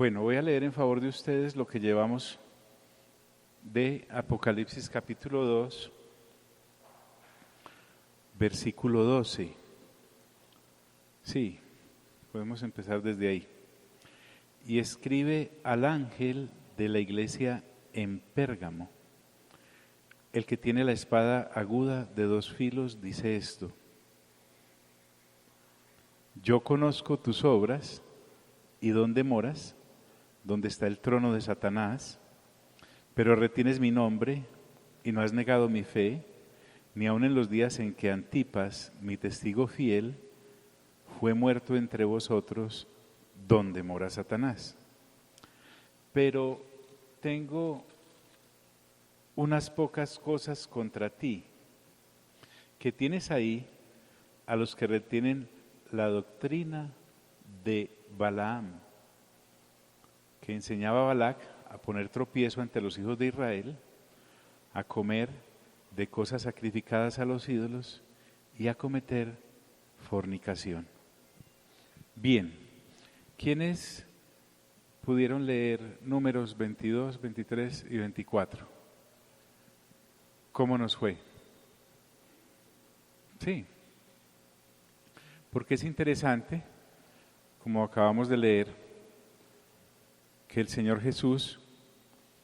Bueno, voy a leer en favor de ustedes lo que llevamos de Apocalipsis capítulo 2, versículo 12. Sí, podemos empezar desde ahí. Y escribe al ángel de la iglesia en Pérgamo. El que tiene la espada aguda de 2 filos dice esto: Yo conozco tus obras y dónde moras, donde está el trono de Satanás, pero retienes mi nombre y no has negado mi fe, ni aun en los días en que Antipas, mi testigo fiel, fue muerto entre vosotros, donde mora Satanás. Pero tengo unas pocas cosas contra ti, que tienes ahí a los que retienen la doctrina de Balaam, que enseñaba a Balac a poner tropiezo ante los hijos de Israel, a comer de cosas sacrificadas a los ídolos y a cometer fornicación. Bien, ¿quiénes pudieron leer Números 22, 23 y 24? ¿Cómo nos fue? Sí, porque es interesante, como acabamos de leer, que el Señor Jesús,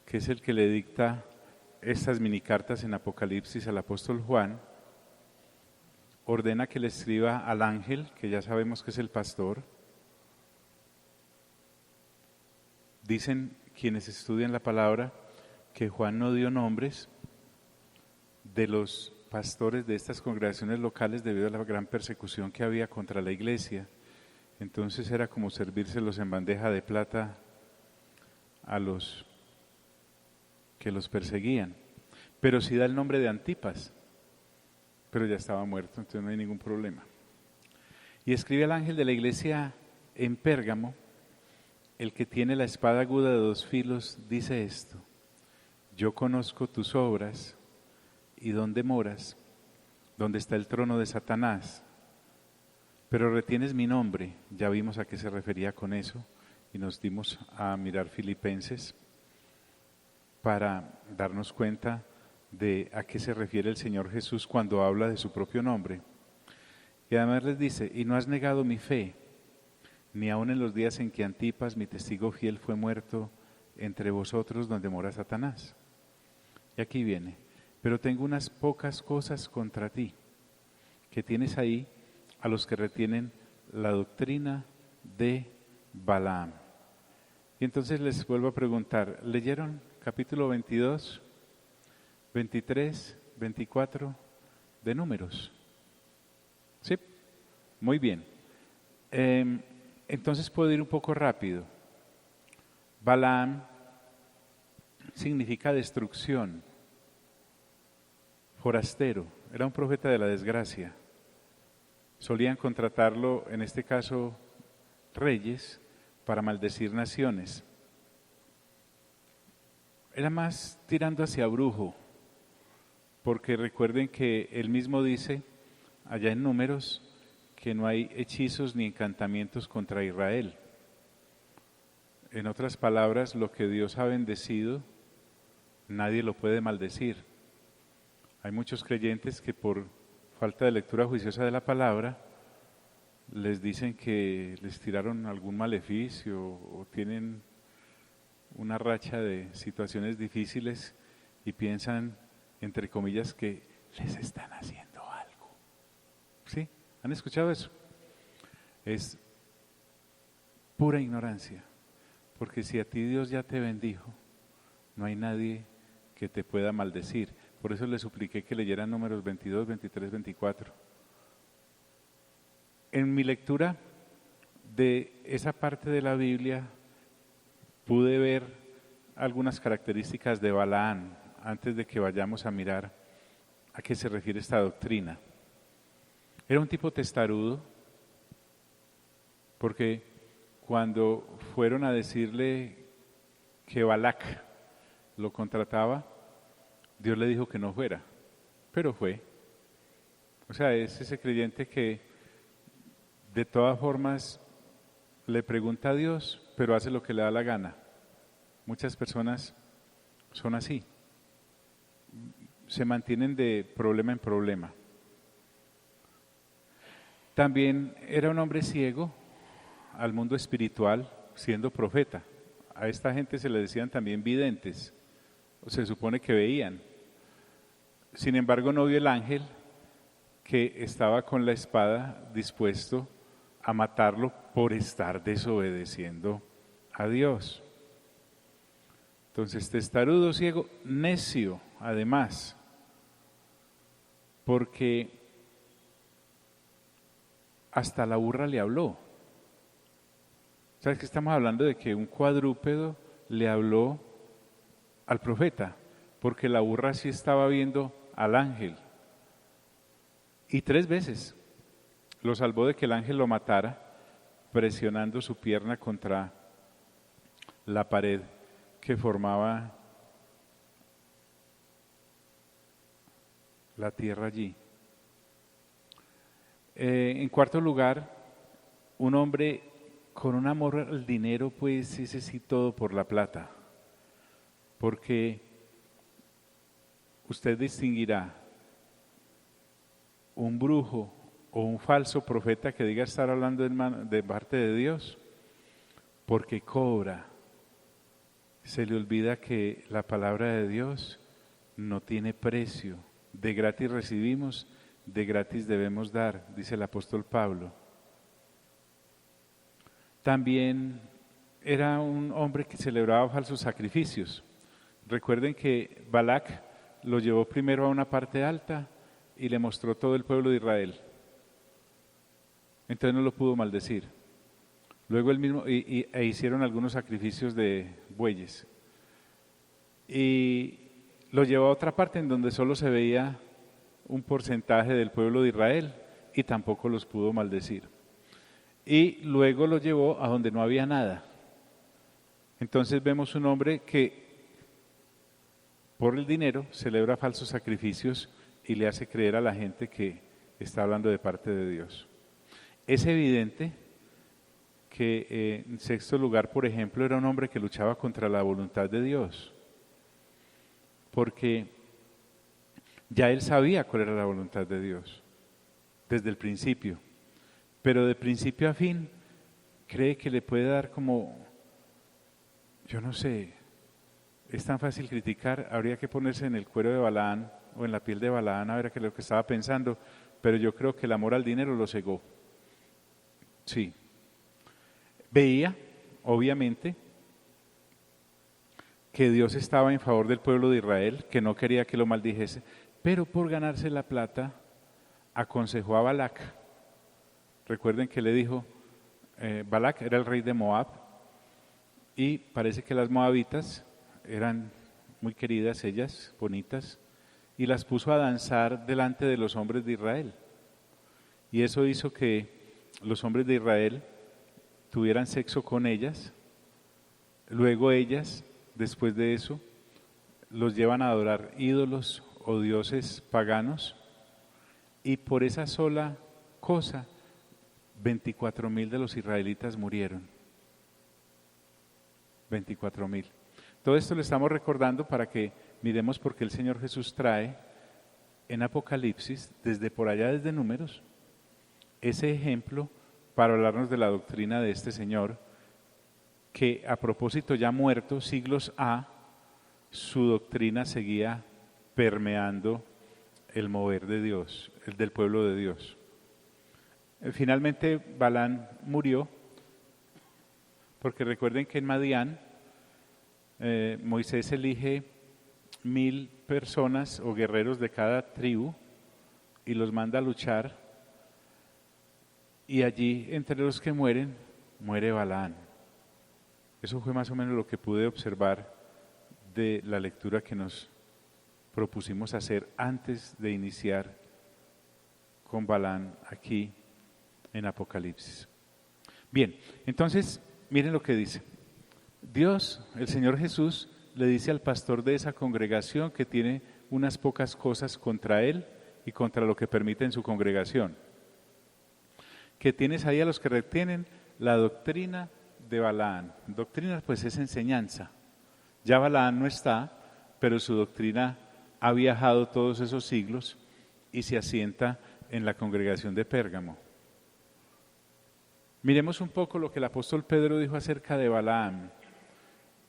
que es el que le dicta estas minicartas en Apocalipsis al apóstol Juan, ordena que le escriba al ángel, que ya sabemos que es el pastor. Dicen quienes estudian la palabra que Juan no dio nombres de los pastores de estas congregaciones locales debido a la gran persecución que había contra la iglesia. Entonces era como servírselos en bandeja de plata a los que los perseguían. Pero sí da el nombre de Antipas, pero ya estaba muerto, entonces no hay ningún problema. Y escribe al ángel de la iglesia en Pérgamo: el que tiene la espada aguda de 2 filos dice esto: Yo conozco tus obras y dónde moras, donde está el trono de Satanás, pero retienes mi nombre. Ya vimos a qué se refería con eso y nos dimos a mirar Filipenses para darnos cuenta de a qué se refiere el Señor Jesús cuando habla de su propio nombre. Y además les dice: y no has negado mi fe, ni aun en los días en que Antipas, mi testigo fiel, fue muerto entre vosotros, donde mora Satanás. Y aquí viene: pero tengo unas pocas cosas contra ti, que tienes ahí a los que retienen la doctrina de Balaam. Y entonces les vuelvo a preguntar: ¿leyeron capítulo 22, 23, 24 de Números? ¿Sí? Muy bien. Entonces puedo ir un poco rápido. Balaam significa destrucción, forastero, era un profeta de la desgracia. Solían contratarlo, en este caso reyes, para maldecir naciones. Era más tirando hacia brujo, porque recuerden que él mismo dice allá en Números que no hay hechizos ni encantamientos contra Israel. En otras palabras, lo que Dios ha bendecido, nadie lo puede maldecir. Hay muchos creyentes que por falta de lectura juiciosa de la palabra les dicen que les tiraron algún maleficio o tienen una racha de situaciones difíciles y piensan, entre comillas, que les están haciendo algo. ¿Sí? ¿Han escuchado eso? Es pura ignorancia, porque si a ti Dios ya te bendijo, no hay nadie que te pueda maldecir. Por eso le supliqué que leyeran Números 22, 23, 24. En mi lectura de esa parte de la Biblia pude ver algunas características de Balaam antes de que vayamos a mirar a qué se refiere esta doctrina. Era un tipo testarudo, porque cuando fueron a decirle que Balac lo contrataba, Dios le dijo que no fuera, pero fue. O sea, es ese creyente que de todas formas le pregunta a Dios, pero hace lo que le da la gana. Muchas personas son así, se mantienen de problema en problema. También era un hombre ciego al mundo espiritual, siendo profeta. A esta gente se le decían también videntes, se supone que veían. Sin embargo, no vio el ángel que estaba con la espada dispuesto a matarlo por estar desobedeciendo a Dios. Entonces, testarudo, ciego, necio, además, porque hasta la burra le habló. ¿Sabes que estamos hablando de que un cuadrúpedo le habló al profeta? Porque la burra sí estaba viendo al ángel. Y 3 veces lo salvó de que el ángel lo matara, presionando su pierna contra la pared que formaba la tierra allí. En cuarto lugar, un hombre con un amor al dinero, pues ese sí todo por la plata, porque usted distinguirá un brujo o un falso profeta que diga estar hablando de parte de Dios, porque cobra. Se le olvida que la palabra de Dios no tiene precio. De gratis recibimos, de gratis debemos dar, dice el apóstol Pablo. También era un hombre que celebraba falsos sacrificios. Recuerden que Balac lo llevó primero a una parte alta y le mostró todo el pueblo de Israel. Entonces no lo pudo maldecir. Luego él mismo, e hicieron algunos sacrificios de bueyes. Y lo llevó a otra parte en donde solo se veía un porcentaje del pueblo de Israel y tampoco los pudo maldecir. Y luego lo llevó a donde no había nada. Entonces vemos un hombre que por el dinero celebra falsos sacrificios y le hace creer a la gente que está hablando de parte de Dios. Es evidente que en sexto lugar, por ejemplo, era un hombre que luchaba contra la voluntad de Dios, porque ya él sabía cuál era la voluntad de Dios desde el principio, pero de principio a fin cree que le puede dar como, yo no sé, es tan fácil criticar, habría que ponerse en el cuero de Balaán o en la piel de Balaán a ver qué es lo que estaba pensando, pero yo creo que el amor al dinero lo cegó. Sí. Veía, obviamente, que Dios estaba en favor del pueblo de Israel, que no quería que lo maldijese, pero por ganarse la plata aconsejó a Balac. Recuerden que le dijo, Balac era el rey de Moab y parece que las moabitas eran muy queridas ellas, bonitas, y las puso a danzar delante de los hombres de Israel. Y eso hizo que los hombres de Israel tuvieran sexo con ellas, luego ellas, después de eso, los llevan a adorar ídolos o dioses paganos, y por esa sola cosa 24,000 de los israelitas murieron. 24,000. Todo esto lo estamos recordando para que miremos por qué el Señor Jesús trae en Apocalipsis, desde por allá, desde Números, ese ejemplo para hablarnos de la doctrina de este Señor, que a propósito ya muerto, siglos A, su doctrina seguía permeando el mover de Dios, el del pueblo de Dios. Finalmente Balán murió, porque recuerden que en Madián Moisés elige 1,000 personas o guerreros de cada tribu y los manda a luchar, y allí entre los que mueren, muere Balaán. Eso fue más o menos lo que pude observar de la lectura que nos propusimos hacer antes de iniciar con Balaán aquí en Apocalipsis. Bien, entonces miren lo que dice. Dios, el Señor Jesús, le dice al pastor de esa congregación que tiene unas pocas cosas contra él y contra lo que permite en su congregación. Que tienes ahí a los que retienen la doctrina de Balaam. Doctrina pues es enseñanza. Ya Balaam no está, pero su doctrina ha viajado todos esos siglos y se asienta en la congregación de Pérgamo. Miremos un poco lo que el apóstol Pedro dijo acerca de Balaam.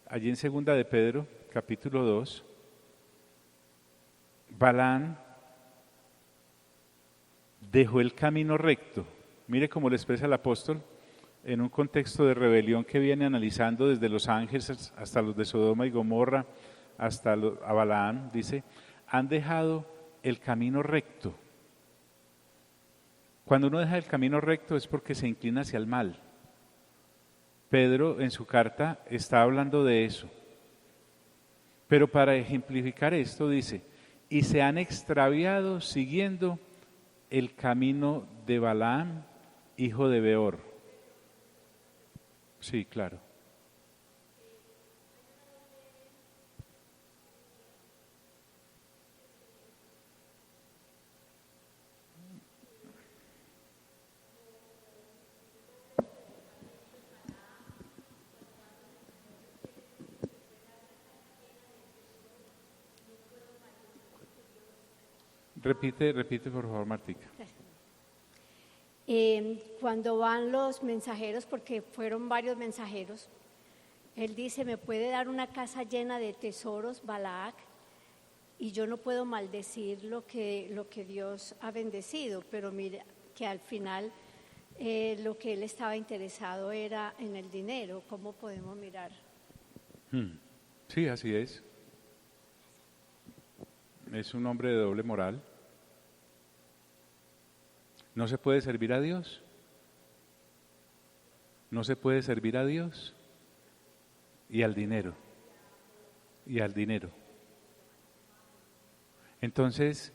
Allí en segunda de Pedro, capítulo 2, Balaam dejó el camino recto. Mire cómo lo expresa el apóstol en un contexto de rebelión que viene analizando desde los ángeles hasta los de Sodoma y Gomorra, hasta a Balaam, dice, han dejado el camino recto. Cuando uno deja el camino recto es porque se inclina hacia el mal. Pedro en su carta está hablando de eso. Pero para ejemplificar esto dice, y se han extraviado siguiendo el camino de Balaam, hijo de Beor. Sí, claro. Repite por favor, Martica. Cuando van los mensajeros, porque fueron varios mensajeros, él dice, me puede dar una casa llena de tesoros, Balac, y yo no puedo maldecir lo que Dios ha bendecido, pero mira que al final lo que él estaba interesado era en el dinero. ¿Cómo podemos mirar? Sí, así es. Es un hombre de doble moral. ¿No se puede servir a Dios? ¿No se puede servir a Dios? Y al dinero. Y al dinero. Entonces,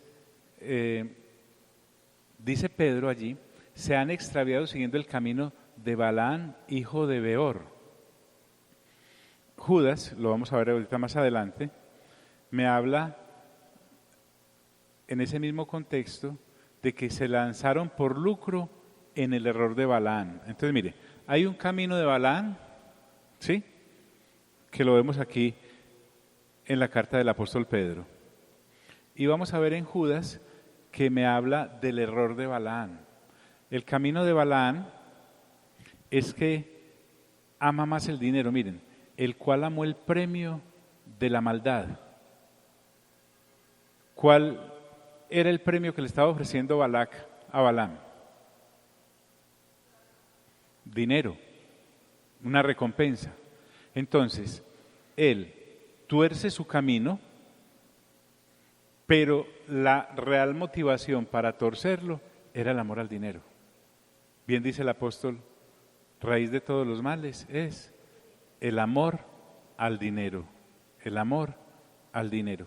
dice Pedro allí, se han extraviado siguiendo el camino de Balaam, hijo de Beor. Judas, lo vamos a ver ahorita más adelante, me habla en ese mismo contexto de que se lanzaron por lucro en el error de Balaam. Entonces, mire, hay un camino de Balaam, ¿sí? Que lo vemos aquí en la carta del apóstol Pedro. Y vamos a ver en Judas que me habla del error de Balaam. El camino de Balaam es que ama más el dinero, miren, el cual amó el premio de la maldad. ¿Cuál era el premio que le estaba ofreciendo Balac a Balaam? Dinero, una recompensa. Entonces, él tuerce su camino, pero la real motivación para torcerlo era el amor al dinero. Bien dice el apóstol, raíz de todos los males es el amor al dinero, el amor al dinero.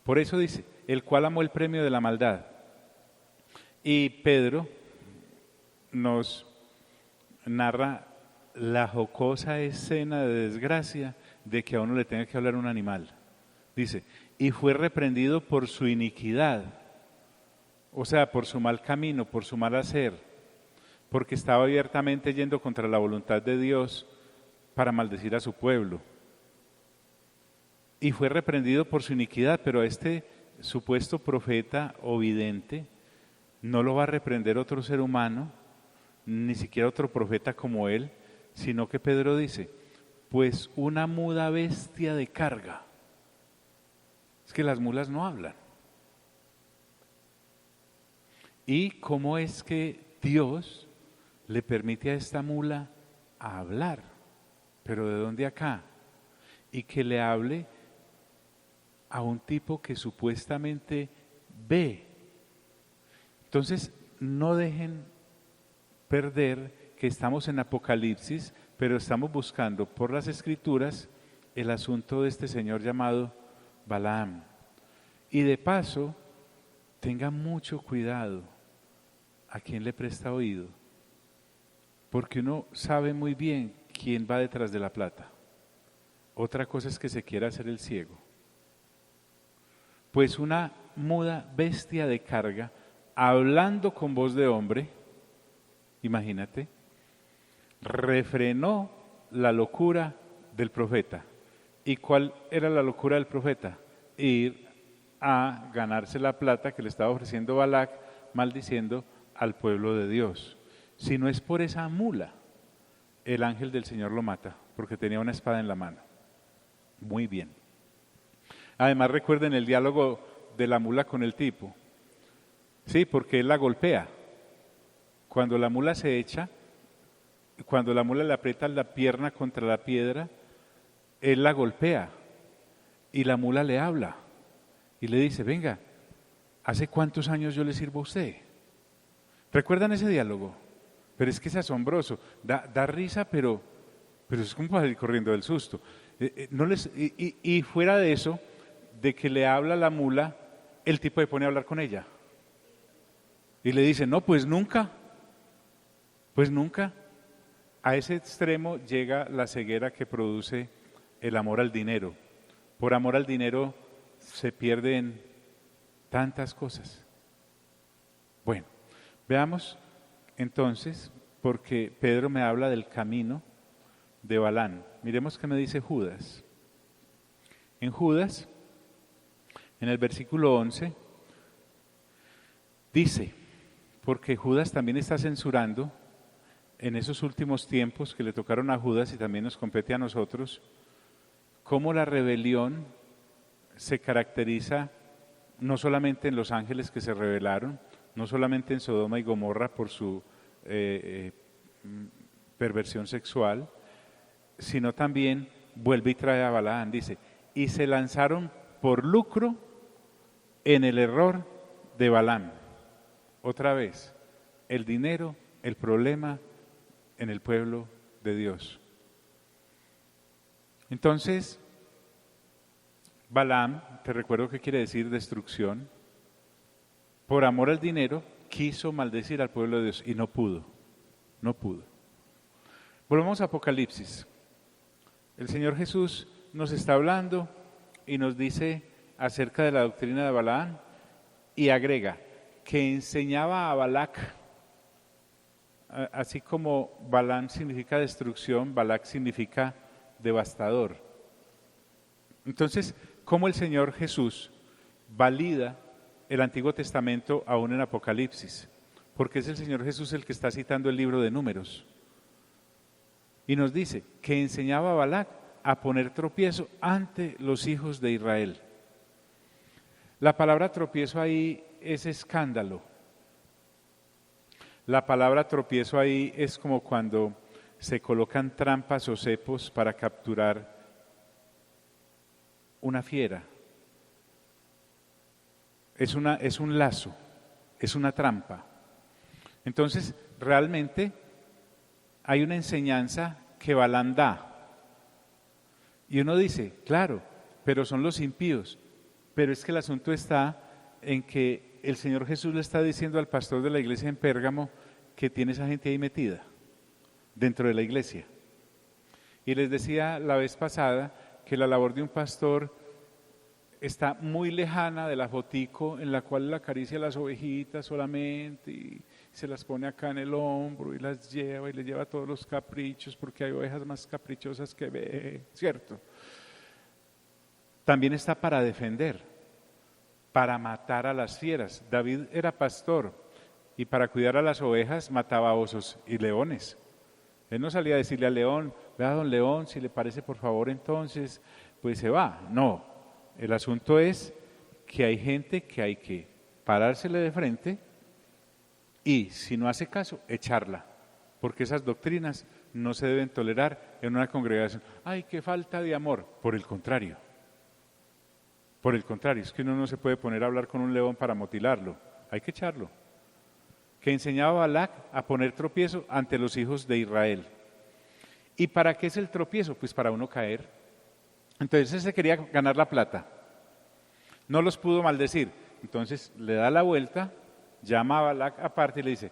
Por eso dice, el cual amó el premio de la maldad. Y Pedro nos narra la jocosa escena de desgracia de que a uno le tenga que hablar un animal. Dice, y fue reprendido por su iniquidad, o sea, por su mal camino, por su mal hacer, porque estaba abiertamente yendo contra la voluntad de Dios para maldecir a su pueblo. Y fue reprendido por su iniquidad, pero este supuesto profeta o vidente no lo va a reprender otro ser humano, ni siquiera otro profeta como él, sino que Pedro dice, pues una muda bestia de carga. Es que las mulas no hablan. ¿Y cómo es que Dios le permite a esta mula hablar? ¿Pero de dónde acá? Y que le hable a un tipo que supuestamente ve. Entonces, no dejen perder que estamos en Apocalipsis, pero estamos buscando por las Escrituras el asunto de este señor llamado Balaam. Y de paso, tenga mucho cuidado a quién le presta oído, porque uno sabe muy bien quién va detrás de la plata. Otra cosa es que se quiera hacer el ciego. Pues una muda bestia de carga, hablando con voz de hombre, imagínate, refrenó la locura del profeta. ¿Y cuál era la locura del profeta? Ir a ganarse la plata que le estaba ofreciendo Balac, maldiciendo al pueblo de Dios. Si no es por esa mula, el ángel del Señor lo mata, porque tenía una espada en la mano. Muy bien. Además, recuerden el diálogo de la mula con el tipo. Sí, porque él la golpea. Cuando la mula se echa, cuando la mula le aprieta la pierna contra la piedra, él la golpea y la mula le habla y le dice, venga, ¿hace cuántos años yo le sirvo a usted? ¿Recuerdan ese diálogo? Pero es que es asombroso, da risa, pero es como para ir corriendo del susto. Y fuera de eso, de que le habla la mula, el tipo se pone a hablar con ella. Y le dice, no, pues nunca. A ese extremo llega la ceguera que produce el amor al dinero. Por amor al dinero se pierden tantas cosas. Bueno, veamos entonces, porque Pedro me habla del camino de Balaam. Miremos qué me dice Judas. En Judas, en el versículo 11, dice, porque Judas también está censurando en esos últimos tiempos que le tocaron a Judas y también nos compete a nosotros, cómo la rebelión se caracteriza no solamente en los ángeles que se rebelaron, no solamente en Sodoma y Gomorra por su perversión sexual, sino también vuelve y trae a Balaam, dice, y se lanzaron por lucro en el error de Balaam. Otra vez, el dinero, el problema en el pueblo de Dios. Entonces, Balaam, te recuerdo que quiere decir destrucción, por amor al dinero quiso maldecir al pueblo de Dios y no pudo. Volvamos a Apocalipsis. El Señor Jesús nos está hablando y nos dice acerca de la doctrina de Balaam y agrega que enseñaba a Balac, así como Balaam significa destrucción, Balac significa devastador. Entonces, ¿cómo el Señor Jesús valida el Antiguo Testamento aún en Apocalipsis? Porque es el Señor Jesús el que está citando el libro de Números. Y nos dice que enseñaba a Balac a poner tropiezo ante los hijos de Israel. La palabra tropiezo ahí es escándalo. La palabra tropiezo ahí es como cuando se colocan trampas o cepos para capturar una fiera. Es un lazo, es una trampa. Entonces, realmente hay una enseñanza que Balaam da. Y uno dice, claro, pero son los impíos. Pero es que el asunto está en que el Señor Jesús le está diciendo al pastor de la iglesia en Pérgamo que tiene esa gente ahí metida, dentro de la iglesia. Y les decía la vez pasada que la labor de un pastor está muy lejana de la fotico en la cual le acaricia las ovejitas solamente y se las pone acá en el hombro y las lleva y le lleva todos los caprichos porque hay ovejas más caprichosas que ve, ¿cierto? También está para defender, para matar a las fieras. David era pastor y para cuidar a las ovejas mataba osos y leones. Él no salía a decirle al león, vea don León, si le parece por favor entonces, pues se va. No, el asunto es que hay gente que hay que parársele de frente y si no hace caso, echarla, porque esas doctrinas no se deben tolerar en una congregación. ¡Ay, qué falta de amor! Por el contrario, es que uno no se puede poner a hablar con un león para mutilarlo, hay que echarlo. Que enseñaba a Balac a poner tropiezo ante los hijos de Israel. ¿Y para qué es el tropiezo? Pues para uno caer. Entonces él se quería ganar la plata, no los pudo maldecir, entonces le da la vuelta, llama a Balac aparte y le dice,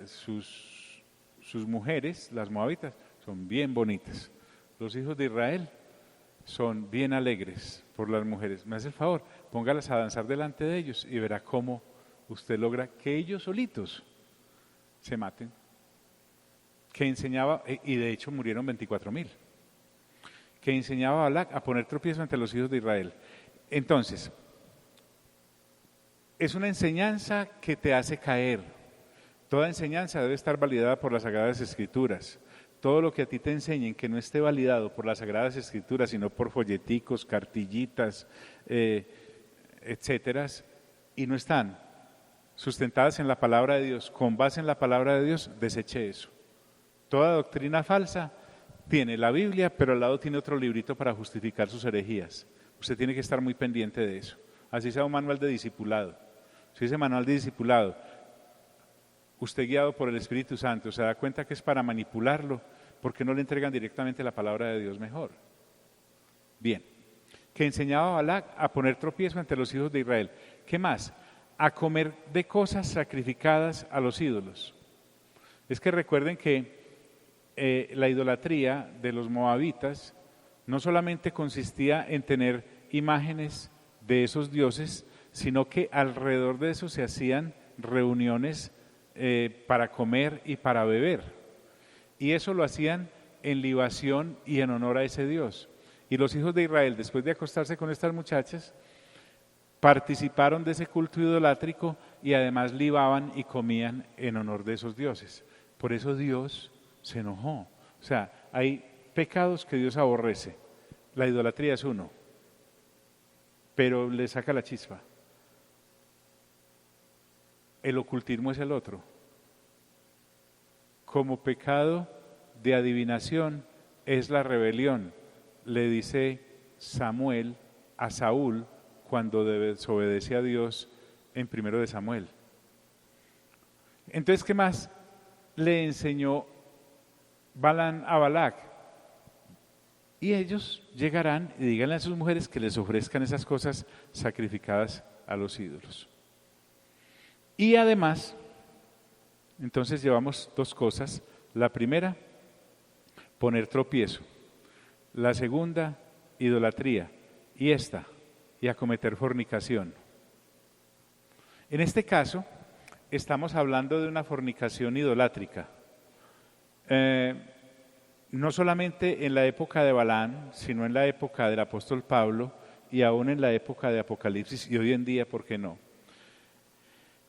sus mujeres, las moabitas, son bien bonitas, los hijos de Israel son bien alegres por las mujeres, me hace el favor, póngalas a danzar delante de ellos y verá cómo usted logra que ellos solitos se maten, que enseñaba, y de hecho murieron 24,000, que enseñaba a Balac a poner tropiezo ante los hijos de Israel. Entonces, es una enseñanza que te hace caer. Toda enseñanza debe estar validada por las Sagradas Escrituras. Todo lo que a ti te enseñen que no esté validado por las Sagradas Escrituras, sino por folleticos, cartillitas, etcétera, y no están sustentadas en la palabra de Dios, con base en la palabra de Dios, deseche eso. Toda doctrina falsa tiene la Biblia, pero al lado tiene otro librito para justificar sus herejías. Usted tiene que estar muy pendiente de eso. Así sea un manual de discipulado. Si ese manual de discipulado, usted guiado por el Espíritu Santo, se da cuenta que es para manipularlo, porque no le entregan directamente la palabra de Dios mejor. Bien, que enseñaba a Balac a poner tropiezo ante los hijos de Israel. ¿Qué más? A comer de cosas sacrificadas a los ídolos. Es que recuerden que la idolatría de los moabitas no solamente consistía en tener imágenes de esos dioses, sino que alrededor de eso se hacían reuniones para comer y para beber. Y eso lo hacían en libación y en honor a ese Dios. Y los hijos de Israel, después de acostarse con estas muchachas, participaron de ese culto idolátrico y además libaban y comían en honor de esos dioses. Por eso Dios se enojó. O sea, hay pecados que Dios aborrece. La idolatría es uno, pero le saca la chispa. El ocultismo es el otro. Como pecado de adivinación es la rebelión, le dice Samuel a Saúl cuando desobedece a Dios en 1 de Samuel. Entonces, ¿qué más le enseñó Balaam a Balac? Y ellos llegarán y díganle a sus mujeres que les ofrezcan esas cosas sacrificadas a los ídolos. Y además, entonces llevamos dos cosas. La primera, poner tropiezo. La segunda, idolatría. Y esta, y acometer fornicación. En este caso, estamos hablando de una fornicación idolátrica. No solamente en la época de Balaam, sino en la época del apóstol Pablo y aún en la época de Apocalipsis y hoy en día, ¿por qué no?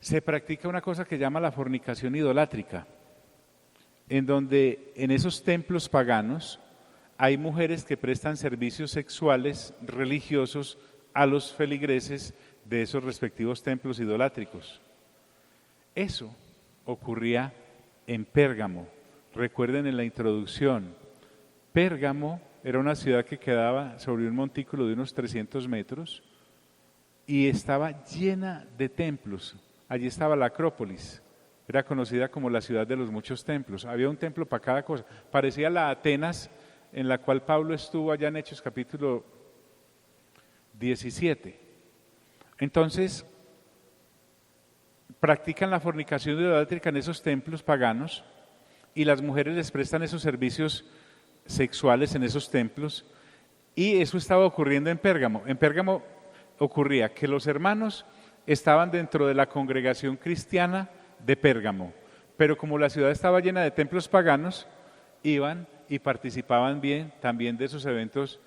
Se practica una cosa que llama la fornicación idolátrica, en donde en esos templos paganos hay mujeres que prestan servicios sexuales religiosos a los feligreses de esos respectivos templos idolátricos. Eso ocurría en Pérgamo. Recuerden en la introducción, Pérgamo era una ciudad que quedaba sobre un montículo de unos 300 metros y estaba llena de templos. Allí estaba la Acrópolis, era conocida como la ciudad de los muchos templos. Había un templo para cada cosa. Parecía la Atenas en la cual Pablo estuvo allá en Hechos capítulo 17. Entonces, practican la fornicación idolátrica en esos templos paganos y las mujeres les prestan esos servicios sexuales en esos templos y eso estaba ocurriendo en Pérgamo. En Pérgamo ocurría que los hermanos estaban dentro de la congregación cristiana de Pérgamo, pero como la ciudad estaba llena de templos paganos, iban y participaban bien también de esos eventos,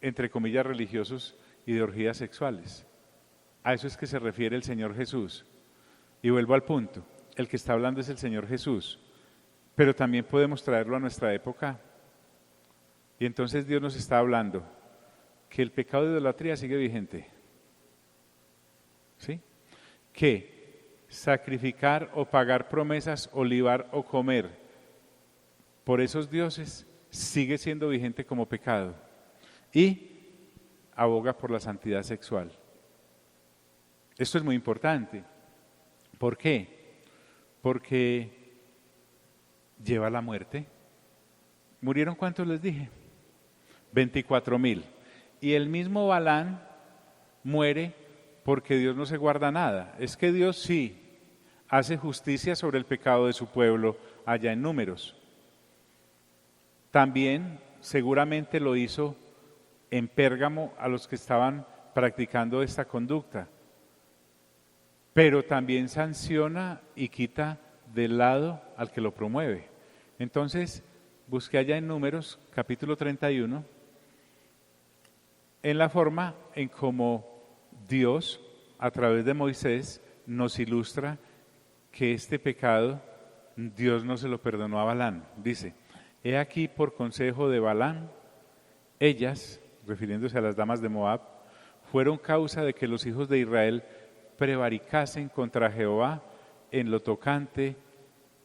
entre comillas, religiosos y de orgías sexuales. A eso es que se refiere el Señor Jesús. Y vuelvo al punto, el que está hablando es el Señor Jesús, pero también podemos traerlo a nuestra época. Y entonces Dios nos está hablando que el pecado de idolatría sigue vigente. ¿Sí? Que sacrificar o pagar promesas, o libar o comer por esos dioses sigue siendo vigente como pecado y aboga por la santidad sexual. Esto es muy importante. ¿Por qué? Porque lleva a la muerte. ¿Murieron cuántos les dije? 24,000. Y el mismo Balaam muere porque Dios no se guarda nada. Es que Dios sí hace justicia sobre el pecado de su pueblo allá en Números. También seguramente lo hizo en Pérgamo a los que estaban practicando esta conducta. Pero también sanciona y quita del lado al que lo promueve. Entonces, busqué allá en Números, capítulo 31, en la forma en cómo Dios, a través de Moisés, nos ilustra que este pecado Dios no se lo perdonó a Balán. Dice, he aquí por consejo de Balán, ellas, refiriéndose a las damas de Moab, fueron causa de que los hijos de Israel prevaricasen contra Jehová en lo tocante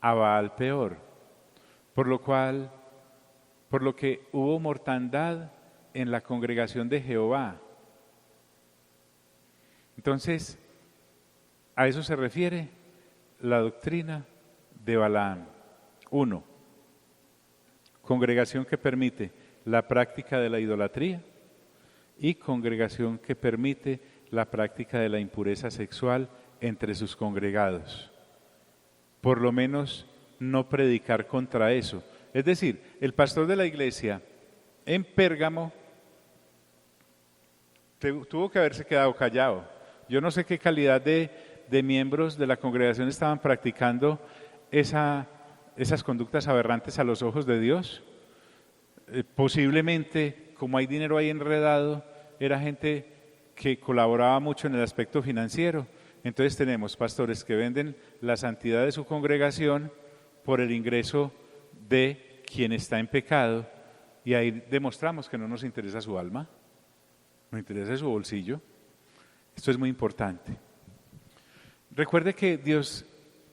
a Baal peor, por lo que hubo mortandad en la congregación de Jehová. Entonces, a eso se refiere la doctrina de Balaam. 1. Congregación que permite la práctica de la idolatría y congregación que permite la práctica de la impureza sexual entre sus congregados. Por lo menos no predicar contra eso. Es decir, el pastor de la iglesia en Pérgamo tuvo que haberse quedado callado. Yo no sé qué calidad de miembros de la congregación estaban practicando esas conductas aberrantes a los ojos de Dios. Posiblemente, como hay dinero ahí enredado, era gente que colaboraba mucho en el aspecto financiero. Entonces tenemos pastores que venden la santidad de su congregación por el ingreso de quien está en pecado, y ahí demostramos que no nos interesa su alma, nos interesa su bolsillo. Esto es muy importante. Recuerde que Dios,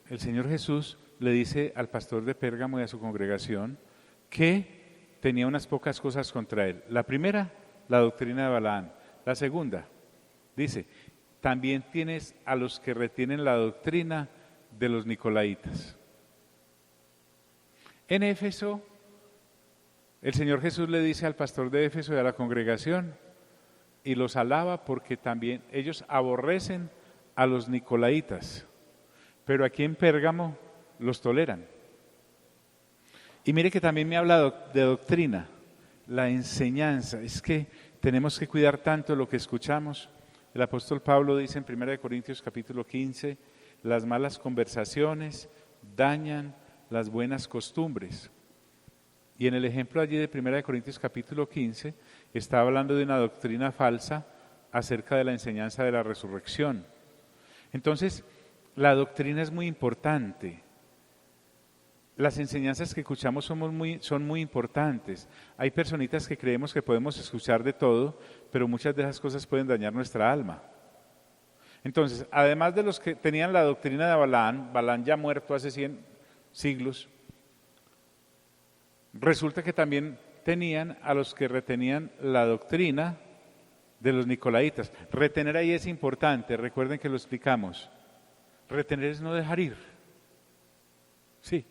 el Señor Jesús, le dice al pastor de Pérgamo y a su congregación que tenía unas pocas cosas contra él. La primera, la doctrina de Balaam. La segunda, dice, también tienes a los que retienen la doctrina de los nicolaitas. En Éfeso, el Señor Jesús le dice al pastor de Éfeso y a la congregación, y los alaba porque también ellos aborrecen a los nicolaitas, pero aquí en Pérgamo los toleran. Y mire que también me habla de doctrina, la enseñanza. Es que tenemos que cuidar tanto lo que escuchamos. El apóstol Pablo dice en 1 Corintios capítulo 15, las malas conversaciones dañan las buenas costumbres. Y en el ejemplo allí de 1 Corintios capítulo 15, está hablando de una doctrina falsa acerca de la enseñanza de la resurrección. Entonces, la doctrina es muy importante. Las enseñanzas que escuchamos son muy importantes. Hay personitas que creemos que podemos escuchar de todo, pero muchas de esas cosas pueden dañar nuestra alma. Entonces, además de los que tenían la doctrina de Balaam ya muerto hace 100 siglos, resulta que también tenían a los que retenían la doctrina de los nicolaitas. Retener ahí es importante, recuerden que lo explicamos. Retener es no dejar ir. Sí,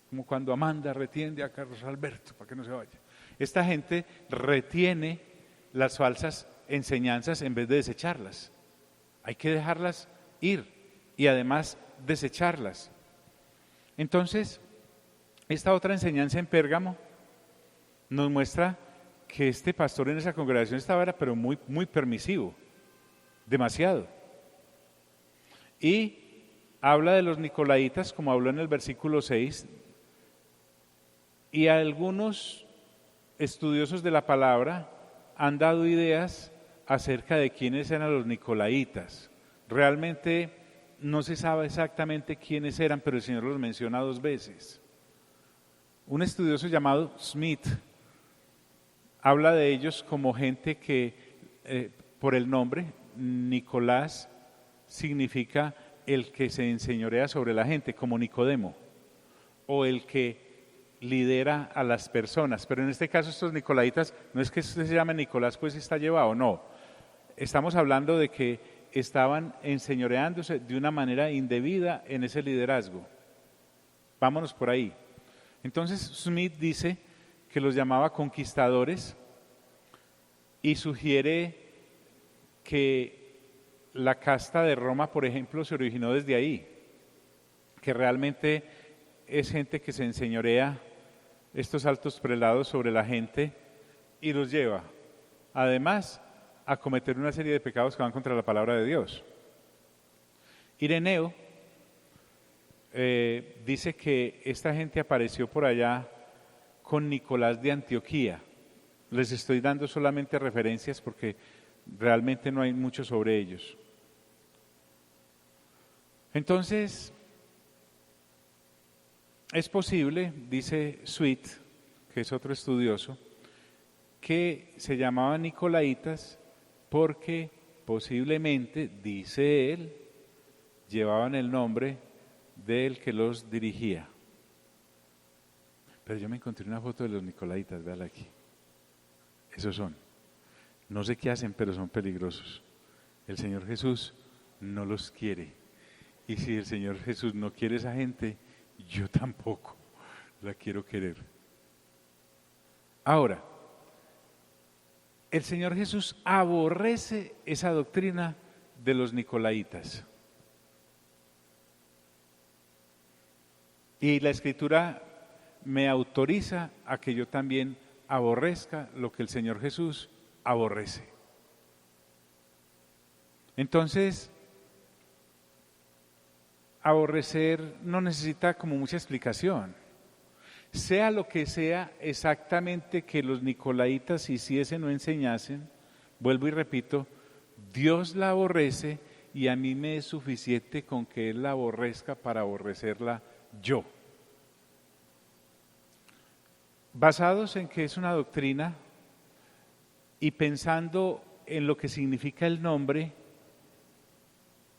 como cuando Amanda retiene a Carlos Alberto para que no se vaya. Esta gente retiene las falsas enseñanzas en vez de desecharlas. Hay que dejarlas ir y además desecharlas. Entonces, esta otra enseñanza en Pérgamo nos muestra que este pastor en esa congregación estaba pero muy permisivo, demasiado. Y habla de los nicolaitas, como habló en el versículo 6, y algunos estudiosos de la palabra han dado ideas acerca de quiénes eran los nicolaitas. Realmente no se sabe exactamente quiénes eran, pero el Señor los menciona 2 veces. Un estudioso llamado Smith habla de ellos como gente que, por el nombre, Nicolás significa el que se enseñorea sobre la gente, como Nicodemo, o el que lidera a las personas. Pero en este caso estos nicolaitas, no es que usted se llame Nicolás, pues está llevado, no. Estamos hablando de que estaban enseñoreándose de una manera indebida en ese liderazgo. Vámonos por ahí. Entonces Smith dice que los llamaba conquistadores y sugiere que la casta de Roma, por ejemplo, se originó desde ahí, que realmente es gente que se enseñorea estos altos prelados sobre la gente y los lleva, además, a cometer una serie de pecados que van contra la palabra de Dios. Ireneo dice que esta gente apareció por allá con Nicolás de Antioquía. Les estoy dando solamente referencias porque realmente no hay mucho sobre ellos. Entonces, es posible, dice Sweet, que es otro estudioso, que se llamaban Nicolaitas porque posiblemente, dice él, llevaban el nombre del que los dirigía. Pero yo me encontré una foto de los Nicolaitas, véala aquí. Esos son. No sé qué hacen, pero son peligrosos. El Señor Jesús no los quiere. Y si el Señor Jesús no quiere esa gente, yo tampoco la quiero querer. Ahora, el Señor Jesús aborrece esa doctrina de los Nicolaitas. Y la Escritura me autoriza a que yo también aborrezca lo que el Señor Jesús aborrece. Entonces, aborrecer no necesita como mucha explicación. Sea lo que sea exactamente que los Nicolaitas hiciesen o enseñasen, vuelvo y repito, Dios la aborrece y a mí me es suficiente con que Él la aborrezca para aborrecerla yo. Basados en que es una doctrina y pensando en lo que significa el nombre,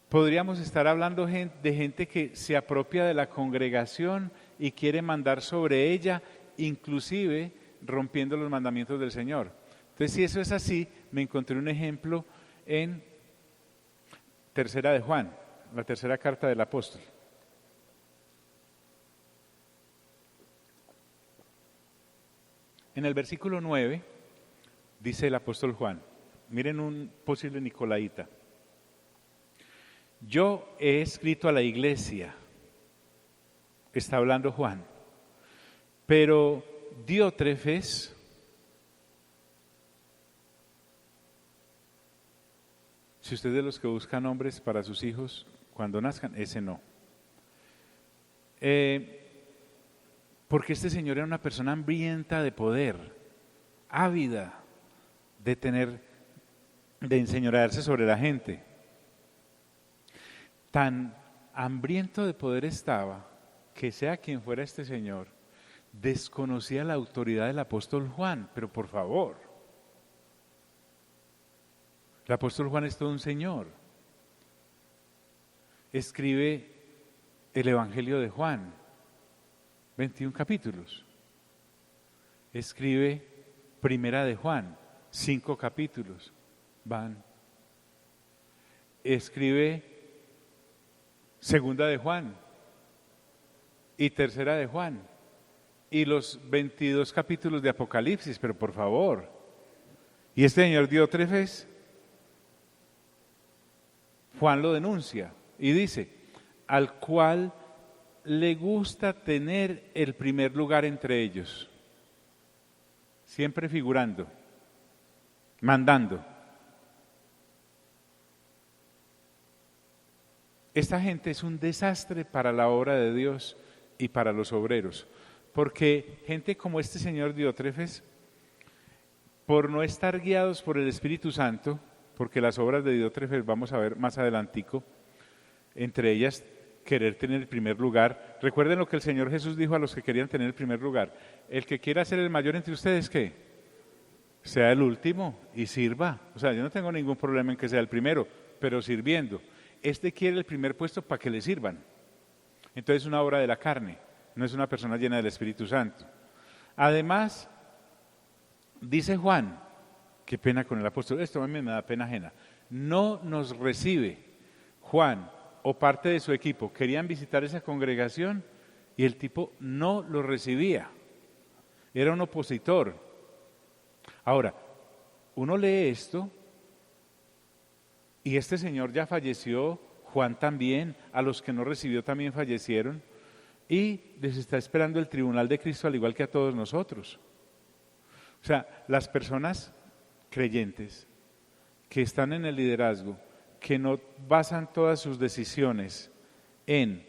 podríamos estar hablando de gente que se apropia de la congregación y quiere mandar sobre ella, inclusive rompiendo los mandamientos del Señor. Entonces, si eso es así, me encontré un ejemplo en Tercera de Juan, la tercera carta del apóstol. En el versículo 9 dice el apóstol Juan, miren un posible Nicolaita. Yo he escrito a la iglesia, está hablando Juan, pero Diótrefes, si usted es de los que buscan nombres para sus hijos cuando nazcan, ese no. Porque este señor era una persona hambrienta de poder, ávida de enseñorearse sobre la gente. Tan hambriento de poder estaba que sea quien fuera este señor, desconocía la autoridad del apóstol Juan, pero por favor, el apóstol Juan es todo un señor. Escribe el Evangelio de Juan, 21 capítulos. Escribe Primera de Juan, 5 capítulos. Escribe Segunda de Juan y Tercera de Juan y los 22 capítulos de Apocalipsis, pero por favor. Y este señor Diótrefes, Juan lo denuncia y dice, al cual le gusta tener el primer lugar entre ellos, siempre figurando, mandando. Esta gente es un desastre para la obra de Dios y para los obreros, porque gente como este señor Diótrefes, por no estar guiados por el Espíritu Santo, porque las obras de Diótrefes vamos a ver más adelantico, entre ellas querer tener el primer lugar. Recuerden lo que el Señor Jesús dijo a los que querían tener el primer lugar: el que quiera ser el mayor entre ustedes, ¿qué? Sea el último y sirva. O sea, yo no tengo ningún problema en que sea el primero, pero sirviendo. Este quiere el primer puesto para que le sirvan. Entonces es una obra de la carne, no es una persona llena del Espíritu Santo. Además, dice Juan, qué pena con el apóstol, esto a mí me da pena ajena, no nos recibe. Juan o parte de su equipo querían visitar esa congregación y el tipo no lo recibía, era un opositor. Ahora, uno lee esto y este señor ya falleció, Juan también, a los que no recibió también fallecieron y les está esperando el tribunal de Cristo al igual que a todos nosotros. O sea, las personas creyentes que están en el liderazgo, que no basan todas sus decisiones en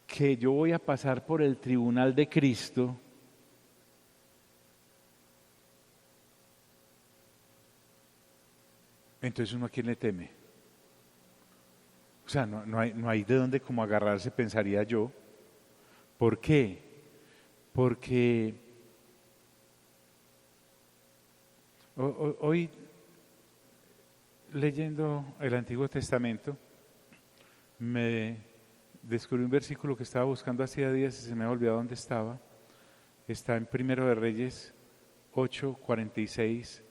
que yo voy a pasar por el tribunal de Cristo, entonces uno a quién le teme. O sea, no hay de dónde como agarrarse, pensaría yo. ¿Por qué? Porque hoy, leyendo el Antiguo Testamento, me descubrí un versículo que estaba buscando hacía días y se me había olvidado dónde estaba. Está en Primero de Reyes 8:46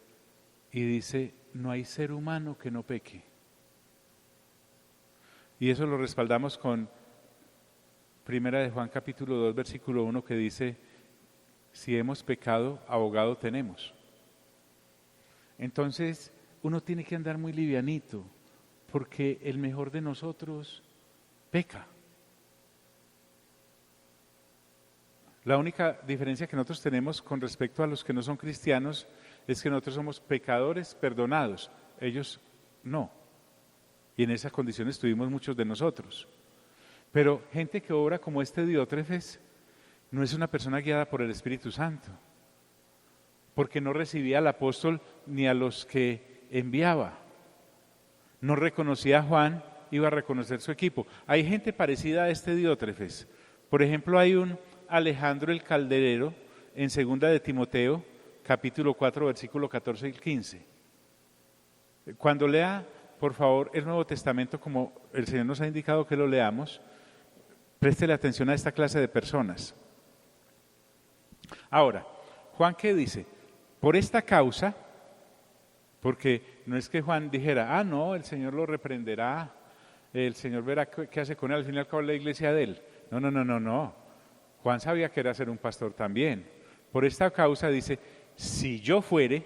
y dice: no hay ser humano que no peque. Y eso lo respaldamos con Primera de Juan capítulo 2 versículo 1, que dice: si hemos pecado, abogado tenemos. Entonces uno tiene que andar muy livianito, porque el mejor de nosotros peca. La única diferencia que nosotros tenemos con respecto a los que no son cristianos es que nosotros somos pecadores perdonados, ellos no. Y en esa condición estuvimos muchos de nosotros. Pero gente que obra como este Diótrefes no es una persona guiada por el Espíritu Santo, porque no recibía al apóstol ni a los que enviaba. No reconocía a Juan, iba a reconocer su equipo. Hay gente parecida a este Diótrefes. Por ejemplo, hay un Alejandro el Calderero en 2 de Timoteo, capítulo 4, versículo 14 y 15. Cuando lea, por favor, el Nuevo Testamento, como el Señor nos ha indicado que lo leamos, préstele atención a esta clase de personas. Ahora, Juan, ¿qué dice? Por esta causa, porque no es que Juan dijera: no, el Señor lo reprenderá, el Señor verá qué hace con él, al fin y al cabo la iglesia de él. No. Juan sabía que era ser un pastor también. Por esta causa dice: si yo fuere,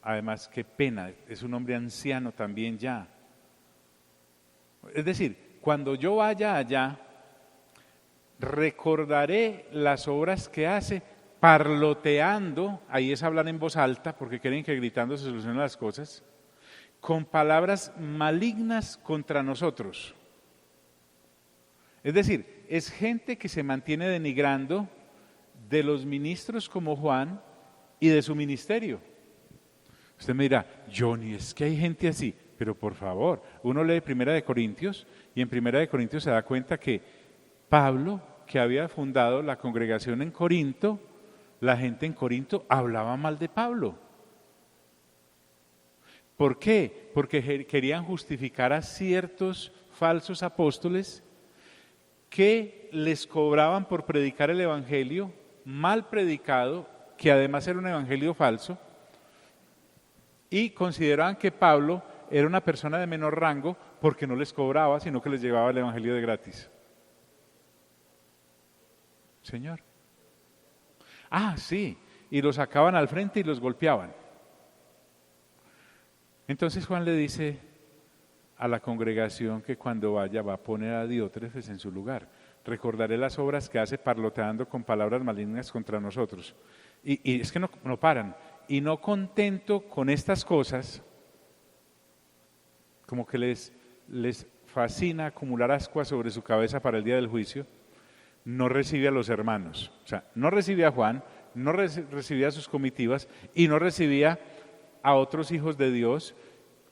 además qué pena, es un hombre anciano también ya. Es decir, cuando yo vaya allá, recordaré las obras que hace, parloteando, ahí es hablar en voz alta, porque creen que gritando se solucionan las cosas, con palabras malignas contra nosotros. Es decir, es gente que se mantiene denigrando de los ministros como Juan y de su ministerio. Usted me dirá: Johnny, es que hay gente así. Pero por favor, uno lee 1 de Corintios y en 1 de Corintios se da cuenta que Pablo, que había fundado la congregación en Corinto, la gente en Corinto hablaba mal de Pablo. ¿Por qué? Porque querían justificar a ciertos falsos apóstoles que les cobraban por predicar el evangelio mal predicado, que además era un evangelio falso, y consideraban que Pablo era una persona de menor rango porque no les cobraba, sino que les llevaba el evangelio de gratis. Señor. Sí, y los sacaban al frente y los golpeaban. Entonces Juan le dice a la congregación que cuando vaya va a poner a Diótrefes en su lugar. Recordaré las obras que hace parloteando con palabras malignas contra nosotros. Y es que no paran. Y no contento con estas cosas, como que les fascina acumular ascuas sobre su cabeza para el día del juicio, no recibe a los hermanos. O sea, no recibía a Juan, no recibía a sus comitivas y no recibía a otros hijos de Dios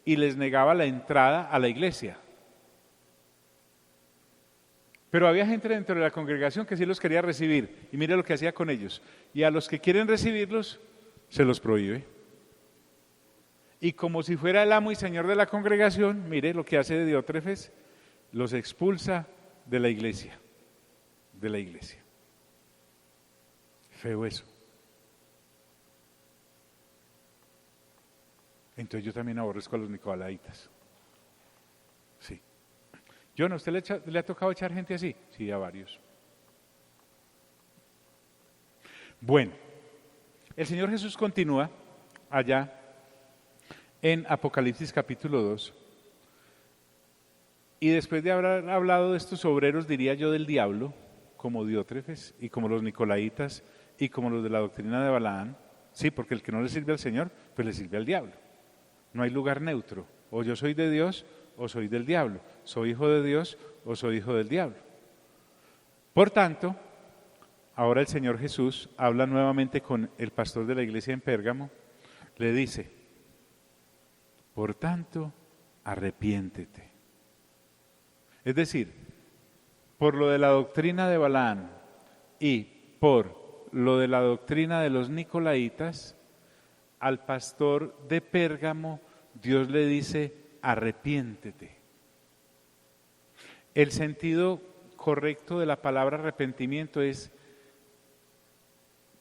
y les negaba la entrada a la iglesia. Pero había gente dentro de la congregación que sí los quería recibir, y mire lo que hacía con ellos. Y a los que quieren recibirlos, se los prohíbe. Y como si fuera el amo y señor de la congregación, mire lo que hace de Diótrefes, los expulsa de la iglesia. Feo eso. Entonces yo también aborrezco a los nicolaitas. Sí. John, ¿a usted le ha tocado echar gente así? Sí, a varios. Bueno, el Señor Jesús continúa allá en Apocalipsis capítulo 2. Y después de haber hablado de estos obreros, diría yo, del diablo, como Diótrefes y como los nicolaitas y como los de la doctrina de Balaán, sí, porque el que no le sirve al Señor, pues le sirve al diablo. No hay lugar neutro. o yo soy de Dios o soy del diablo, soy hijo de Dios o soy hijo del diablo. Por tanto, ahora el Señor Jesús habla nuevamente con el pastor de la iglesia en Pérgamo, le dice, por tanto, arrepiéntete. Es decir, por lo de la doctrina de Balaam y por lo de la doctrina de los nicolaitas, al pastor de Pérgamo Dios le dice, arrepiéntete. El sentido correcto de la palabra arrepentimiento es,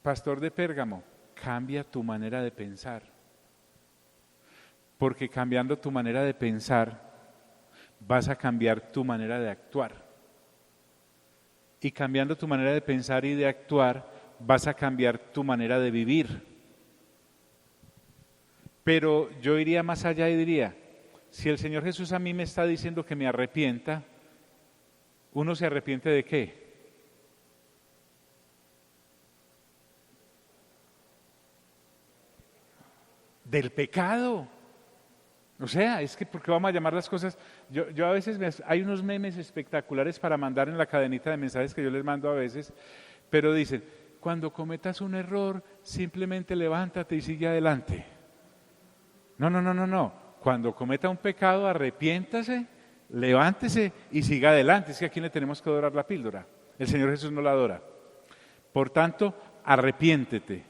pastor de Pérgamo, cambia tu manera de pensar. Porque cambiando tu manera de pensar, vas a cambiar tu manera de actuar. Y cambiando tu manera de pensar y de actuar, vas a cambiar tu manera de vivir. Pero yo iría más allá y diría, si el Señor Jesús a mí me está diciendo que me arrepienta, ¿uno se arrepiente de qué? Del pecado. O sea, es que ¿por qué vamos a llamar las cosas? Yo a veces, hay unos memes espectaculares para mandar en la cadenita de mensajes que yo les mando a veces, pero dicen, cuando cometas un error, simplemente levántate y sigue adelante. No. Cuando cometa un pecado, arrepiéntase, levántese y siga adelante. Es que a quién le tenemos que adorar la píldora. El Señor Jesús no la adora. Por tanto, arrepiéntete.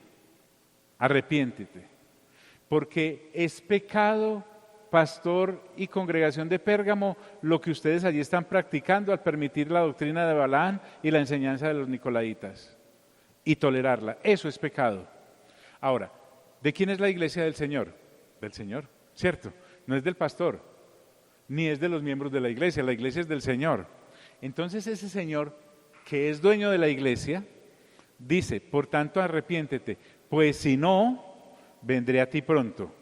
Porque es pecado, pastor y congregación de Pérgamo, lo que ustedes allí están practicando al permitir la doctrina de Balaam y la enseñanza de los nicolaitas y tolerarla. Eso es pecado. Ahora, ¿de quién es la iglesia del Señor? Del Señor, ¿cierto? No es del pastor, ni es de los miembros de la iglesia es del Señor. Entonces ese Señor, que es dueño de la iglesia, dice, por tanto arrepiéntete, pues si no, vendré a ti pronto.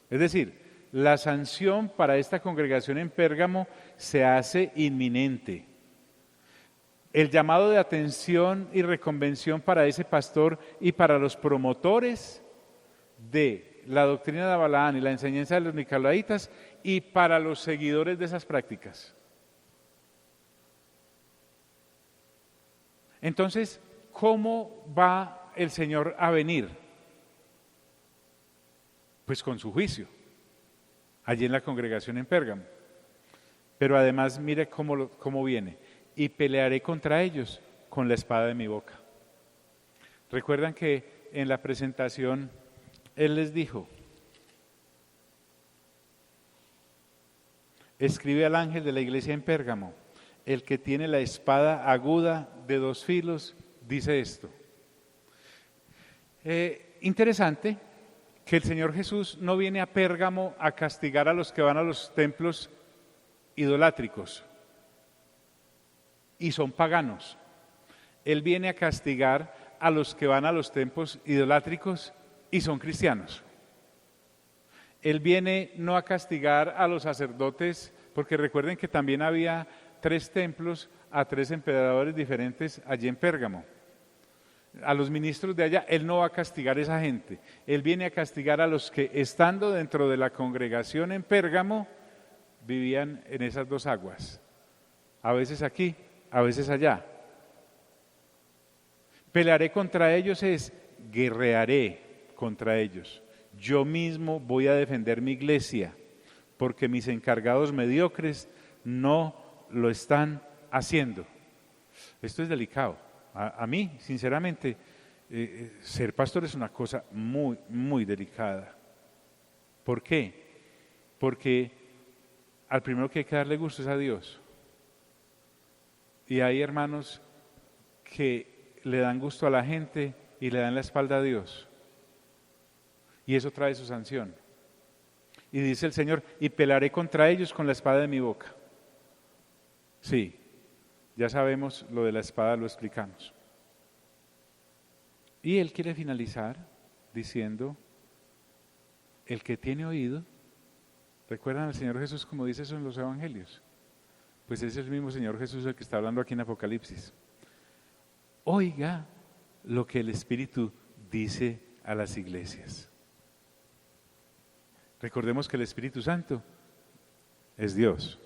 Es decir, la sanción para esta congregación en Pérgamo se hace inminente. El llamado de atención y reconvención para ese pastor y para los promotores de la doctrina de Balaam y la enseñanza de los nicolaitas y para los seguidores de esas prácticas. Entonces, ¿cómo va el Señor a venir? Pues con su juicio, allí en la congregación en Pérgamo. Pero además, mire cómo viene. Y pelearé contra ellos con la espada de mi boca. Recuerdan que en la presentación Él les dijo, escribe al ángel de la iglesia en Pérgamo, el que tiene la espada aguda de 2 filos, dice esto. Interesante que el Señor Jesús no viene a Pérgamo a castigar a los que van a los templos idolátricos y son paganos. Él viene a castigar a los que van a los templos idolátricos y son cristianos. Él viene no a castigar a los sacerdotes, porque recuerden que también había 3 templos a 3 emperadores diferentes allí en Pérgamo. A los ministros de allá, Él no va a castigar a esa gente. Él viene a castigar a los que, estando dentro de la congregación en Pérgamo, vivían en esas 2 aguas. A veces aquí, a veces allá. Pelearé contra ellos guerrearé contra ellos. Yo mismo voy a defender mi iglesia, porque mis encargados mediocres no lo están haciendo. Esto es delicado. A mí, sinceramente, ser pastor es una cosa muy, muy delicada. ¿Por qué? Porque al primero que hay que darle gusto es a Dios. Y hay hermanos que le dan gusto a la gente y le dan la espalda a Dios. Y eso trae su sanción. Y dice el Señor, y pelearé contra ellos con la espada de mi boca. Sí, ya sabemos lo de la espada, lo explicamos. Y Él quiere finalizar diciendo, el que tiene oído, ¿recuerdan al Señor Jesús como dice eso en los evangelios? Pues es el mismo Señor Jesús el que está hablando aquí en Apocalipsis. Oiga lo que el Espíritu dice a las iglesias. Recordemos que el Espíritu Santo es Dios.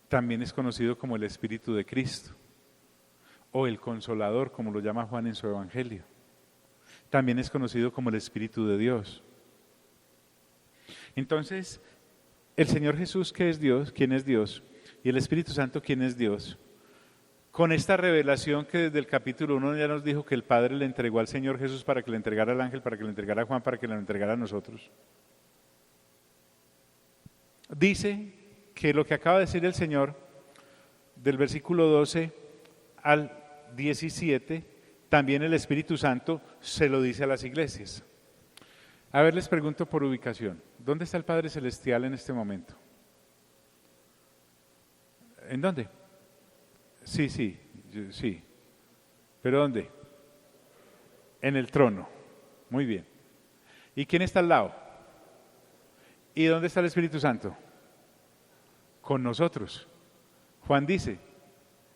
También es conocido como el Espíritu de Cristo o el Consolador, como lo llama Juan en su Evangelio. También es conocido como el Espíritu de Dios. Entonces, el Señor Jesús, que es Dios, ¿quién es Dios? Y el Espíritu Santo, ¿quién es Dios? Con esta revelación que desde el capítulo 1 ya nos dijo que el Padre le entregó al Señor Jesús para que le entregara al ángel, para que le entregara a Juan, para que le entregara a nosotros. Dice que lo que acaba de decir el Señor, del versículo 12 al 17, también el Espíritu Santo se lo dice a las iglesias. A ver, les pregunto por ubicación, ¿dónde está el Padre Celestial en este momento? ¿En dónde? Sí. ¿Pero dónde? En el trono. Muy bien. ¿Y quién está al lado? ¿Y dónde está el Espíritu Santo? Con nosotros. Juan dice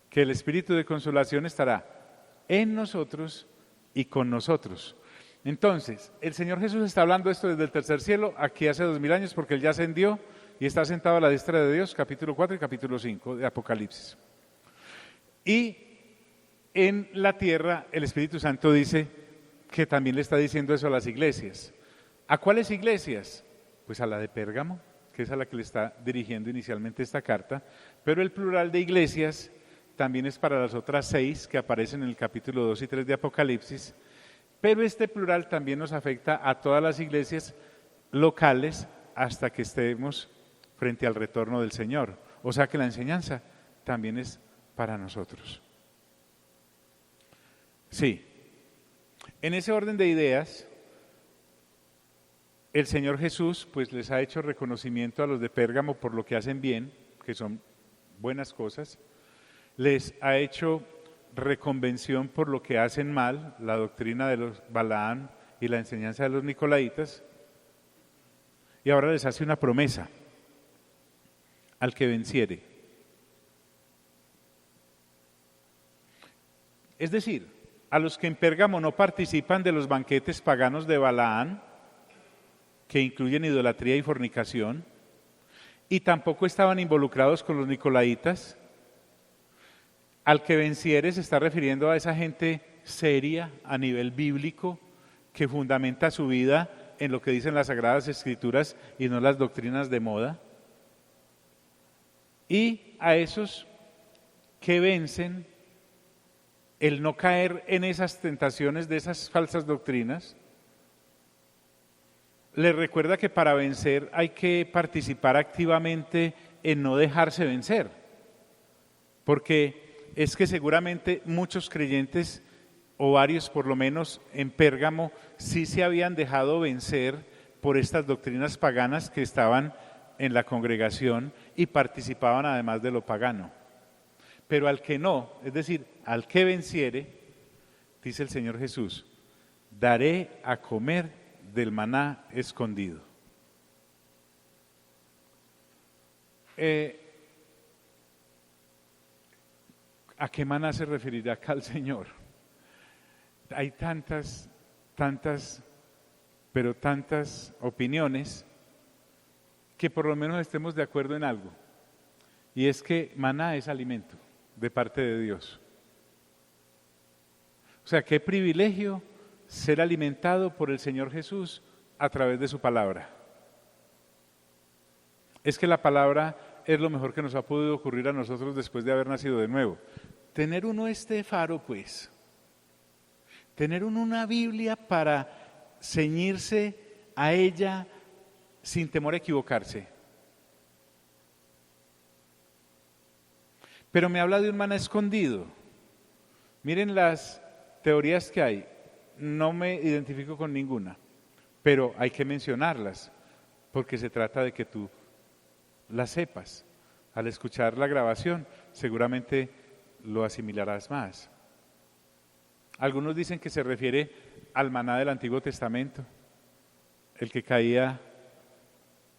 que el Espíritu de consolación estará en nosotros y con nosotros. Entonces, el Señor Jesús está hablando esto desde el tercer cielo, aquí hace 2000 años, porque Él ya ascendió y está sentado a la diestra de Dios, capítulo 4 y capítulo 5 de Apocalipsis. Y en la tierra el Espíritu Santo dice que también le está diciendo eso a las iglesias. ¿A cuáles iglesias? Pues a la de Pérgamo, que es a la que le está dirigiendo inicialmente esta carta, pero el plural de iglesias también es para las otras 6 que aparecen en el capítulo 2 y 3 de Apocalipsis, pero este plural también nos afecta a todas las iglesias locales hasta que estemos frente al retorno del Señor. O sea que la enseñanza también es para nosotros. Sí, en ese orden de ideas, el Señor Jesús pues les ha hecho reconocimiento a los de Pérgamo por lo que hacen bien, que son buenas cosas, les ha hecho reconvención por lo que hacen mal, la doctrina de los Balaam y la enseñanza de los Nicolaitas, y ahora les hace una promesa: al que venciere. Es decir, a los que en Pérgamo no participan de los banquetes paganos de Balaam, que incluyen idolatría y fornicación, y tampoco estaban involucrados con los Nicolaitas. Al que venciere se está refiriendo a esa gente seria a nivel bíblico que fundamenta su vida en lo que dicen las Sagradas Escrituras y no las doctrinas de moda. Y a esos que vencen el no caer en esas tentaciones de esas falsas doctrinas, les recuerda que para vencer hay que participar activamente en no dejarse vencer, porque es que seguramente muchos creyentes, o varios por lo menos en Pérgamo, sí se habían dejado vencer por estas doctrinas paganas que estaban en la congregación y participaban además de lo pagano. Pero al que no, es decir, al que venciere, dice el Señor Jesús, daré a comer del maná escondido. ¿A qué maná se referirá acá el Señor? Hay tantas opiniones que por lo menos estemos de acuerdo en algo, y es que maná es alimento de parte de Dios. O sea, qué privilegio ser alimentado por el Señor Jesús a través de su palabra. Es que la palabra es lo mejor que nos ha podido ocurrir a nosotros después de haber nacido de nuevo. Tener uno este faro, pues, tener uno una Biblia para ceñirse a ella sin temor a equivocarse. Pero me habla de un maná escondido. Miren las teorías que hay, no me identifico con ninguna, pero hay que mencionarlas, porque se trata de que tú las sepas. Al escuchar la grabación, seguramente lo asimilarás más. Algunos dicen que se refiere al maná del Antiguo Testamento, el que caía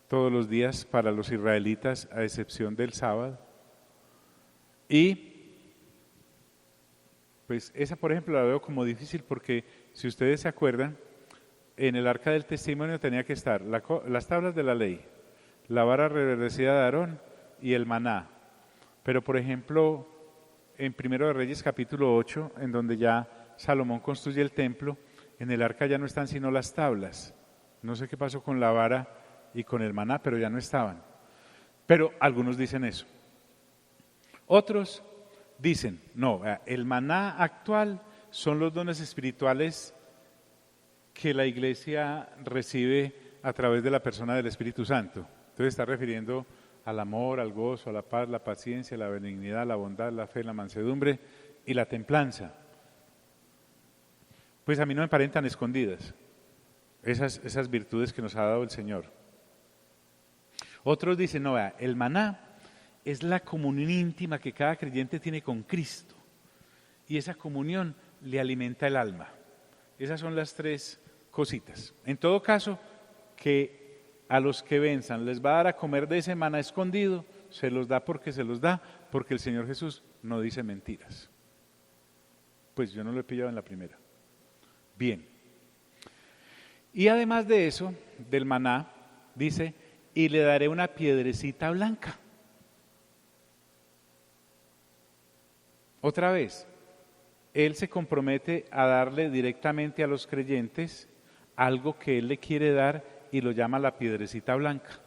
todos los días para los israelitas, a excepción del sábado. Y pues esa, por ejemplo, la veo como difícil porque, si ustedes se acuerdan, en el Arca del Testimonio tenía que estar las tablas de la ley, la vara reverdecida de Aarón y el maná. Pero por ejemplo, en Primero de Reyes capítulo 8, en donde ya Salomón construye el templo, en el arca ya no están sino las tablas. No sé qué pasó con la vara y con el maná, pero ya no estaban. Pero algunos dicen eso. Otros dicen, no, el maná actual son los dones espirituales que la iglesia recibe a través de la persona del Espíritu Santo. Entonces está refiriendo al amor, al gozo, a la paz, la paciencia, la benignidad, la bondad, la fe, la mansedumbre y la templanza. Pues a mí no me parecen tan escondidas esas virtudes que nos ha dado el Señor. Otros dicen, no, el maná es la comunión íntima que cada creyente tiene con Cristo y esa comunión le alimenta el alma. Esas son las tres cositas. En todo caso, que a los que venzan les va a dar a comer de ese maná escondido, se los da, porque el Señor Jesús no dice mentiras. Pues yo no lo he pillado en la primera. Bien. Y además de eso, del maná, dice, y le daré una piedrecita blanca. Otra vez, Él se compromete a darle directamente a los creyentes algo que Él le quiere dar y lo llama la piedrecita blanca.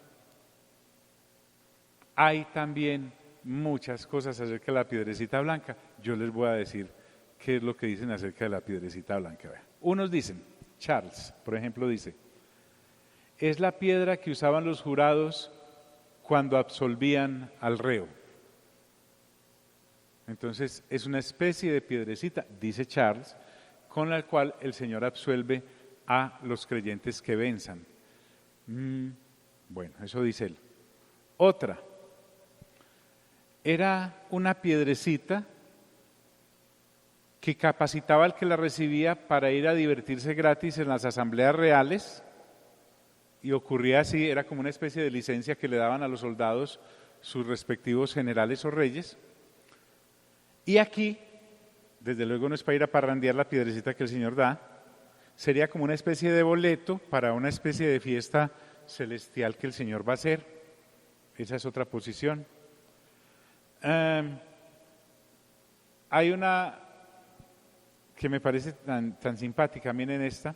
Hay también muchas cosas acerca de la piedrecita blanca. Yo les voy a decir qué es lo que dicen acerca de la piedrecita blanca. Unos dicen, Charles, por ejemplo, dice, es la piedra que usaban los jurados cuando absolvían al reo. Entonces es una especie de piedrecita, dice Charles, con la cual el Señor absuelve a los creyentes que venzan. Bueno, eso dice él. Otra, era una piedrecita que capacitaba al que la recibía para ir a divertirse gratis en las asambleas reales, y ocurría así, era como una especie de licencia que le daban a los soldados sus respectivos generales o reyes. Y aquí, desde luego no es para ir a parrandear la piedrecita que el Señor da, sería como una especie de boleto para una especie de fiesta celestial que el Señor va a hacer. Esa es otra posición. Hay una que me parece tan simpática, miren esta.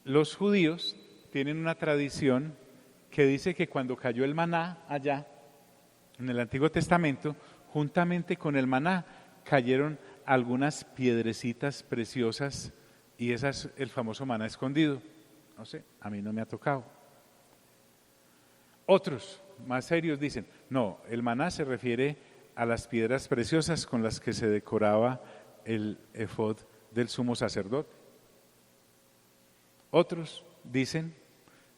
Los judíos tienen una tradición que dice que cuando cayó el maná allá, en el Antiguo Testamento, juntamente con el maná cayeron algunas piedrecitas preciosas y ese es el famoso maná escondido. No sé, a mí no me ha tocado. Otros más serios dicen, no, el maná se refiere a las piedras preciosas con las que se decoraba el efod del sumo sacerdote. Otros dicen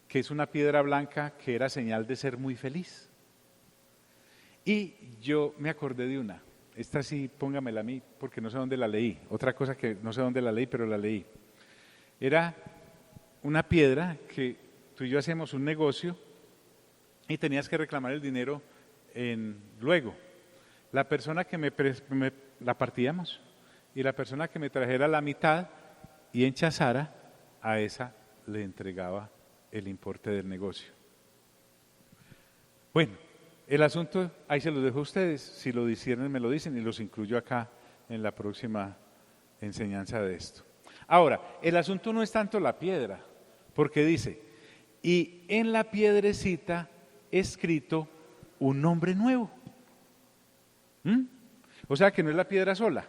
que es una piedra blanca que era señal de ser muy feliz. Y yo me acordé de una, esta sí póngamela a mí porque no sé dónde la leí, otra cosa que no sé dónde la leí, pero la leí. Era una piedra que tú y yo hacíamos un negocio y tenías que reclamar el dinero luego. La persona que la partíamos y la persona que me trajera la mitad y enchazara, a esa le entregaba el importe del negocio. Bueno, el asunto ahí se los dejo a ustedes, si lo disciernen me lo dicen y los incluyo acá en la próxima enseñanza de esto. Ahora, el asunto no es tanto la piedra, porque dice, y en la piedrecita escrito un nombre nuevo. O sea que no es la piedra sola.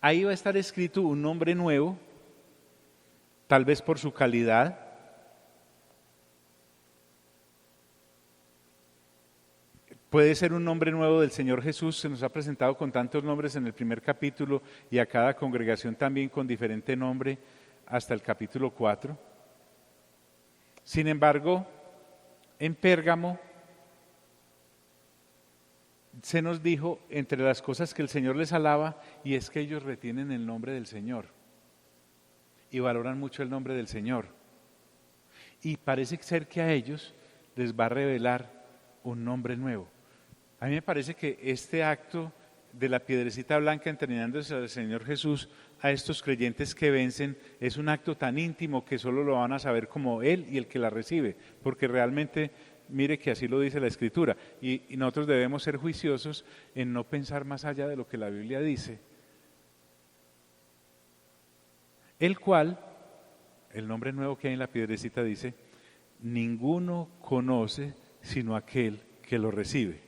Ahí va a estar escrito un nombre nuevo, tal vez por su calidad. Puede ser un nombre nuevo del Señor Jesús, se nos ha presentado con tantos nombres en el primer capítulo y a cada congregación también con diferente nombre hasta el capítulo 4. Sin embargo, en Pérgamo se nos dijo, entre las cosas que el Señor les alaba, y es que ellos retienen el nombre del Señor y valoran mucho el nombre del Señor. Y parece ser que a ellos les va a revelar un nombre nuevo. A mí me parece que este acto de la piedrecita blanca enterrándose al Señor Jesús a estos creyentes que vencen es un acto tan íntimo que solo lo van a saber como Él y el que la recibe, porque realmente, mire que así lo dice la Escritura, y nosotros debemos ser juiciosos en no pensar más allá de lo que la Biblia dice, el cual, el nombre nuevo que hay en la piedrecita dice, ninguno conoce sino aquel que lo recibe.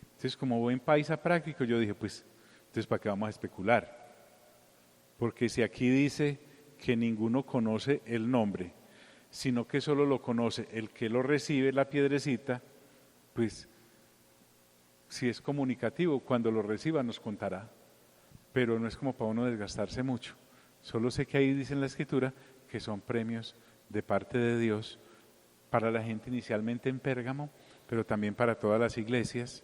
Entonces, como buen paisa práctico, yo dije, pues, entonces, ¿para qué vamos a especular? Porque si aquí dice que ninguno conoce el nombre, sino que solo lo conoce el que lo recibe, la piedrecita, pues, si es comunicativo, cuando lo reciba nos contará, pero no es como para uno desgastarse mucho. Solo sé que ahí dice en la Escritura que son premios de parte de Dios para la gente inicialmente en Pérgamo, pero también para todas las iglesias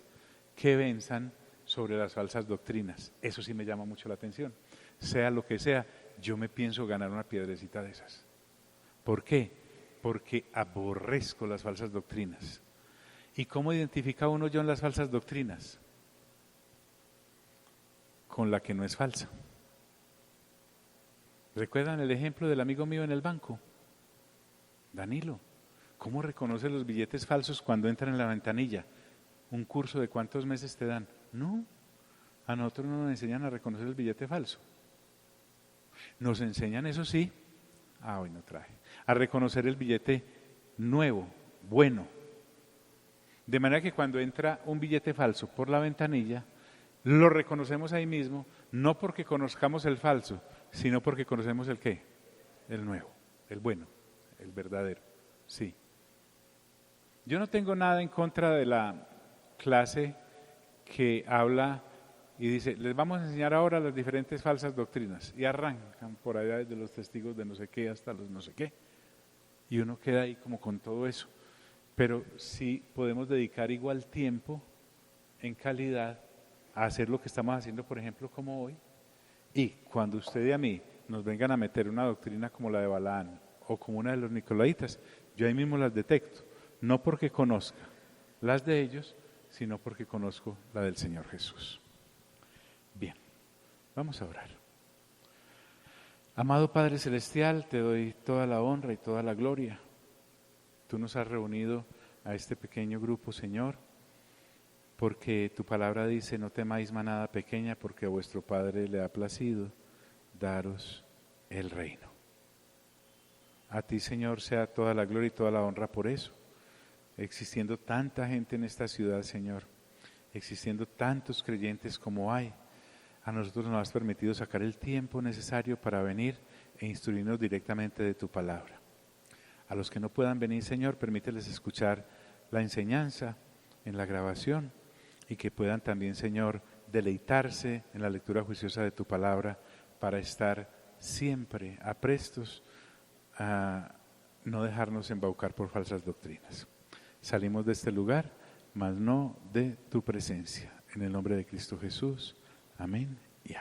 que venzan sobre las falsas doctrinas. Eso sí me llama mucho la atención. Sea lo que sea, yo me pienso ganar una piedrecita de esas. ¿Por qué? Porque aborrezco las falsas doctrinas. ¿Y cómo identifica uno yo en las falsas doctrinas? Con la que no es falsa. ¿Recuerdan el ejemplo del amigo mío en el banco? Danilo. ¿Cómo reconoce los billetes falsos cuando entran en la ventanilla? ¿Un curso de cuántos meses te dan? No, a nosotros no nos enseñan a reconocer el billete falso. Nos enseñan, eso sí, hoy no traje, a reconocer el billete nuevo, bueno. De manera que cuando entra un billete falso por la ventanilla, lo reconocemos ahí mismo, no porque conozcamos el falso, sino porque conocemos el qué, el nuevo, el bueno, el verdadero, sí. Yo no tengo nada en contra de la clase que habla y dice, les vamos a enseñar ahora las diferentes falsas doctrinas, y arrancan por allá desde los testigos de no sé qué hasta los no sé qué, y uno queda ahí como con todo eso, pero sí podemos dedicar igual tiempo en calidad a hacer lo que estamos haciendo, por ejemplo, como hoy, y cuando usted y a mí nos vengan a meter una doctrina como la de Balaán o como una de los Nicolaitas, yo ahí mismo las detecto, no porque conozca las de ellos, sino porque conozco la del Señor Jesús. Bien, vamos a orar. Amado Padre Celestial, te doy toda la honra y toda la gloria. Tú nos has reunido a este pequeño grupo, Señor, porque tu palabra dice, no temáis manada pequeña, porque a vuestro Padre le ha placido daros el reino. A ti, Señor, sea toda la gloria y toda la honra por eso. Existiendo tanta gente en esta ciudad, Señor, existiendo tantos creyentes como hay, a nosotros nos has permitido sacar el tiempo necesario para venir e instruirnos directamente de tu palabra. A los que no puedan venir, Señor, permíteles escuchar la enseñanza en la grabación y que puedan también, Señor, deleitarse en la lectura juiciosa de tu palabra para estar siempre aprestos a no dejarnos embaucar por falsas doctrinas. Salimos de este lugar, mas no de tu presencia. En el nombre de Cristo Jesús. Amén y amén.